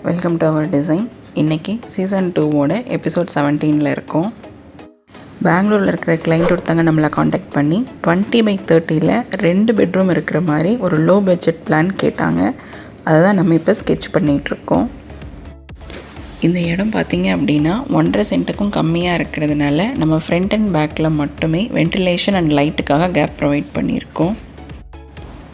Welcome to our design. இன்றைக்கி season 2ஓட episode 17 இருக்கோம். பெங்களூரில் இருக்கிற கிளைண்ட் ஒருத்தங்க நம்மளை காண்டாக்ட் பண்ணி 20/30 2 பெட்ரூம் இருக்கிற மாதிரி ஒரு லோ பட்ஜெட் பிளான் கேட்டாங்க. அதை தான் நம்ம இப்போ ஸ்கெட்ச் பண்ணிகிட்ருக்கோம். இந்த இடம் பார்த்திங்க அப்படின்னா 1.5 சென்ட்டுக்கும் கம்மியாக இருக்கிறதுனால நம்ம ஃப்ரண்ட் அண்ட் பேக்கில் மட்டுமே வென்டிலேஷன் அண்ட் லைட்டுக்காக கேப் ப்ரொவைட் பண்ணியிருக்கோம்.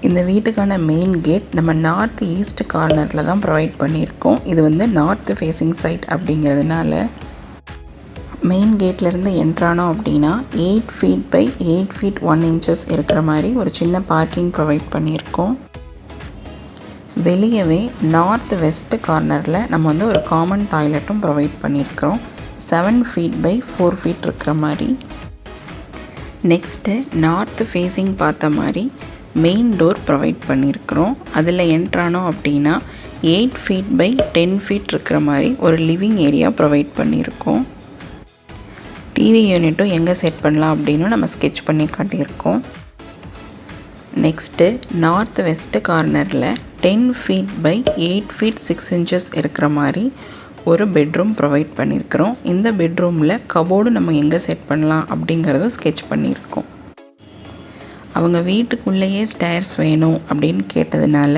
இந்த வீட்டுக்கான மெயின் கேட் நம்ம நார்த் ஈஸ்ட் கார்னரில் தான் ப்ரொவைட் பண்ணியிருக்கோம். இது வந்து நார்த் ஃபேஸிங் சைட் அப்படிங்கிறதுனால மெயின் கேட்லேருந்து என்ட்ரானோம் அப்படின்னா 8 feet by 8 feet 1 inches இருக்கிற மாதிரி ஒரு சின்ன பார்க்கிங் ப்ரொவைட் பண்ணியிருக்கோம். வெளியவே நார்த் வெஸ்ட் கார்னரில் நம்ம வந்து ஒரு காமன் டாய்லெட்டும் ப்ரொவைட் பண்ணியிருக்கிறோம். 7 feet by 4 feet இருக்கிற மாதிரி. நெக்ஸ்ட்டு நார்த் ஃபேஸிங் பார்த்த மாதிரி மெயின் டோர் ப்ரொவைட் பண்ணியிருக்கிறோம். அதில் என்ட்ரானோம் அப்படின்னா 8 feet by 10 feet இருக்கிற மாதிரி ஒரு லிவிங் ஏரியா ப்ரொவைட் பண்ணியிருக்கோம். டிவி யூனிட்டும் எங்கே செட் பண்ணலாம் அப்படின்னு நம்ம ஸ்கெட்ச் பண்ணி காட்டியிருக்கோம். நெக்ஸ்ட்டு நார்த் வெஸ்ட் கார்னரில் 10 feet by 8 feet 6 inches இருக்கிற மாதிரி ஒரு பெட்ரூம் ப்ரொவைட் பண்ணியிருக்கிறோம். இந்த பெட்ரூமில் கபோர்டு நம்ம எங்கே செட் பண்ணலாம் அப்படிங்கிறதும் ஸ்கெட்ச் பண்ணியிருக்கோம். அவங்க வீட்டுக்குள்ளேயே ஸ்டேர்ஸ் வேணும் அப்படின்னு கேட்டதுனால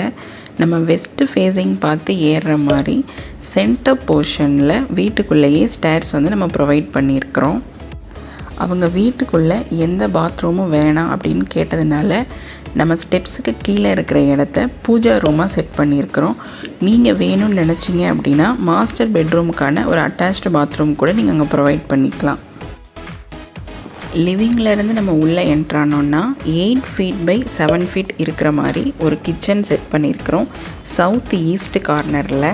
நம்ம வெஸ்ட்டு ஃபேஸிங் பார்த்து ஏறுற மாதிரி சென்டர் போர்ஷனில் வீட்டுக்குள்ளேயே ஸ்டேர்ஸ் வந்து நம்ம ப்ரொவைட் பண்ணியிருக்கிறோம். அவங்க வீட்டுக்குள்ளே எந்த பாத்ரூமும் வேணாம் அப்படின்னு கேட்டதுனால நம்ம ஸ்டெப்ஸுக்கு கீழே இருக்கிற இடத்த பூஜா ரூமாக செட் பண்ணியிருக்கிறோம். நீங்கள் வேணும்னு நினச்சிங்க அப்படின்னா மாஸ்டர் பெட்ரூமுக்கான ஒரு அட்டாச்டு பாத்ரூம் கூட நீங்கள் அங்கே ப்ரொவைட் பண்ணிக்கலாம். லிவிங்லேருந்து நம்ம உள்ளே என்ட்ரானோன்னா 8 feet by 7 feet இருக்கிற மாதிரி ஒரு கிச்சன் செட் பண்ணியிருக்கிறோம் சவுத் ஈஸ்ட் கார்னரில்.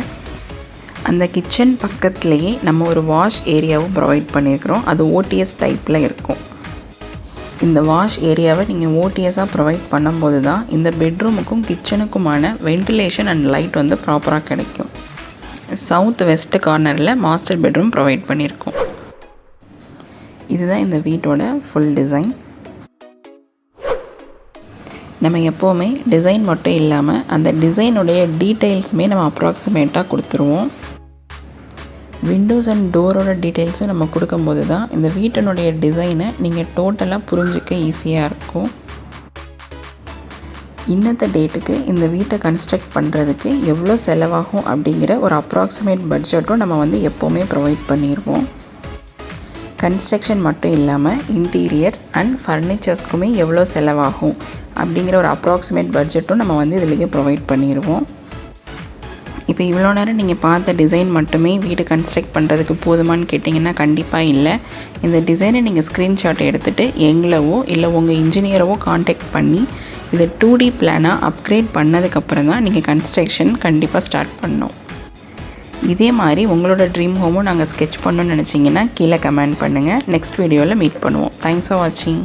அந்த கிச்சன் பக்கத்துலேயே நம்ம ஒரு வாஷ் ஏரியாவும் ப்ரொவைட் பண்ணியிருக்கிறோம். அது ஓடிஎஸ் டைப்பில் இருக்கும். இந்த வாஷ் ஏரியாவை நீங்கள் ஓடிஎஸாக ப்ரொவைட் பண்ணும்போது தான் இந்த பெட்ரூமுக்கும் கிச்சனுக்குமான வென்டிலேஷன் அண்ட் லைட் வந்து ப்ராப்பராக கிடைக்கும். சவுத் வெஸ்ட் கார்னரில் மாஸ்டர் பெட்ரூம் ப்ரொவைட் பண்ணியிருக்கோம். இதுதான் இந்த வீட்டோட ஃபுல் டிசைன். நம்ம எப்போவுமே டிசைன் மட்டும் இல்லாமல் அந்த டிசைனுடைய டீட்டெயில்ஸுமே நம்ம அப்ராக்சிமேட்டாக கொடுத்துருவோம். விண்டோஸ் அண்ட் டோரோட டீட்டெயில்ஸும் நம்ம கொடுக்கும்போது தான் இந்த வீட்டினுடைய டிசைனை நீங்கள் டோட்டலாக புரிஞ்சிக்க ஈஸியாக இருக்கும். இன்னத்த டேட்டுக்கு இந்த வீட்டை கன்ஸ்ட்ரக்ட் பண்ணுறதுக்கு எவ்வளோ செலவாகும் அப்படிங்கிற ஒரு அப்ராக்சிமேட் பட்ஜெட்டும் நம்ம வந்து எப்போவுமே ப்ரொவைட் பண்ணிடுவோம். கன்ஸ்ட்ரக்ஷன் மட்டும் இல்லாமல் இன்டீரியர்ஸ் அண்ட் ஃபர்னிச்சர்ஸ்க்குமே எவ்வளோ செலவாகும் அப்படிங்கிற ஒரு அப்ராக்சிமேட் பட்ஜெட்டும் நம்ம வந்து இதிலேயே ப்ரொவைட் பண்ணிடுவோம். இப்போ இவ்வளோ நேரம் நீங்கள் பார்த்த டிசைன் மட்டுமே வீடு கன்ஸ்ட்ரக்ட் பண்ணுறதுக்கு போதுமான்னு கேட்டிங்கன்னா கண்டிப்பாக இல்லை. இந்த டிசைனை நீங்கள் ஸ்க்ரீன்ஷாட் எடுத்துகிட்டு எங்களவோ இல்லை உங்கள் இன்ஜினியரவோ காண்டாக்ட் பண்ணி இதை 2D பிளானாக அப்கிரேட் பண்ணதுக்கப்புறம் தான் நீங்கள் கன்ஸ்ட்ரக்ஷன் கண்டிப்பாக ஸ்டார்ட் பண்ணணும். இதே மாதிரி உங்களோட ட்ரீம் ஹோமும் நாங்கள் ஸ்கெட்ச் பண்ணணும்னு நினச்சிங்கன்னா கீழே கமெண்ட் பண்ணுங்கள். நெக்ஸ்ட் வீடியோவில் மீட் பண்ணுவோம். தேங்க்ஸ் ஃபார் வாட்சிங்.